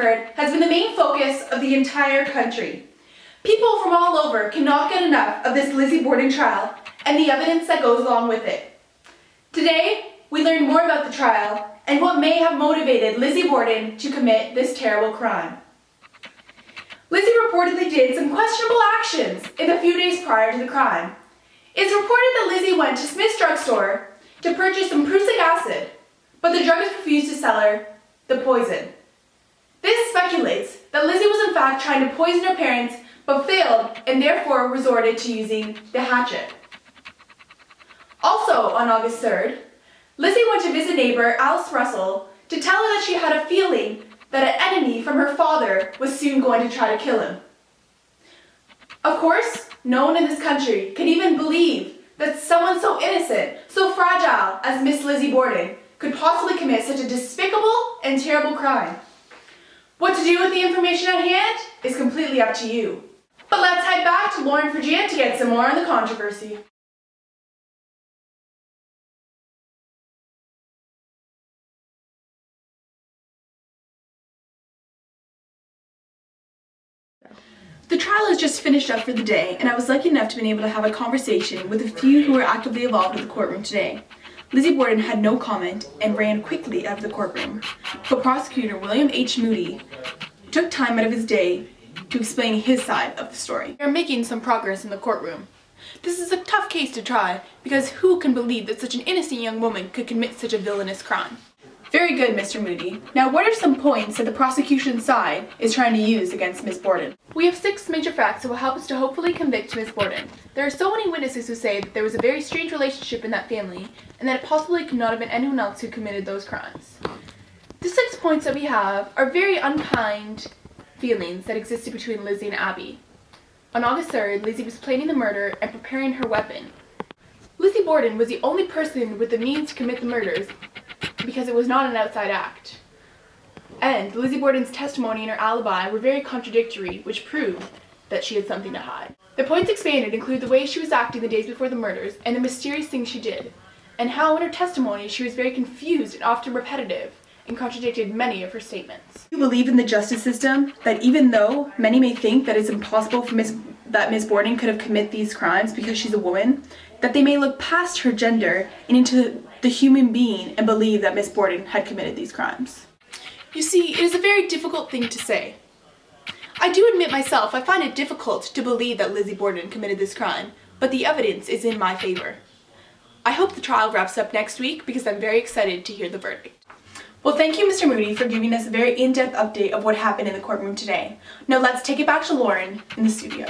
occurred has been the main focus of the entire country. People from all over cannot get enough of this Lizzie Borden trial and the evidence that goes along with it. Today, we learn more about the trial and what may have motivated Lizzie Borden to commit this terrible crime. Lizzie reportedly did some questionable actions in the few days prior to the crime. It's reported that Lizzie went to Smith's drugstore to purchase some prussic acid, but the druggist refused to sell her the poison. This speculates that Lizzie was in fact trying to poison her parents, but failed and therefore resorted to using the hatchet. Also on August 3rd, Lizzie went to visit neighbor Alice Russell to tell her that she had a feeling that an enemy from her father was soon going to try to kill him. Of course, no one in this country can even believe that someone so innocent, so fragile as Miss Lizzie Borden could possibly commit such a despicable and terrible crime. What to do with the information at hand is completely up to you. But let's head back to Lauren Virginia to get some more on the controversy. The trial has just finished up for the day, and I was lucky enough to be able to have a conversation with a few who were actively involved in the courtroom today. Lizzie Borden had no comment and ran quickly out of the courtroom, but prosecutor William H. Moody took time out of his day to explain his side of the story. We are making some progress in the courtroom. This is a tough case to try, because who can believe that such an innocent young woman could commit such a villainous crime? Very good, Mr. Moody. Now, what are some points that the prosecution's side is trying to use against Miss Borden? We have 6 major facts that will help us to hopefully convict Miss Borden. There are so many witnesses who say that there was a very strange relationship in that family, and that it possibly could not have been anyone else who committed those crimes. The 6 points that we have are very unkind feelings that existed between Lizzie and Abby. On August 3rd, Lizzie was planning the murder and preparing her weapon. Lizzie Borden was the only person with the means to commit the murders, because it was not an outside act. And Lizzie Borden's testimony and her alibi were very contradictory, which proved that she had something to hide. The points expanded include the way she was acting the days before the murders and the mysterious things she did, and how in her testimony she was very confused and often repetitive and contradicted many of her statements. You believe in the justice system, that even though many may think that it's impossible for that Miss Borden could have committed these crimes because she's a woman, that they may look past her gender and into the human being and believe that Miss Borden had committed these crimes. You see, it is a very difficult thing to say. I do admit myself, I find it difficult to believe that Lizzie Borden committed this crime, but the evidence is in my favor. I hope the trial wraps up next week because I'm very excited to hear the verdict. Well, thank you, Mr. Moody, for giving us a very in-depth update of what happened in the courtroom today. Now let's take it back to Lauren in the studio.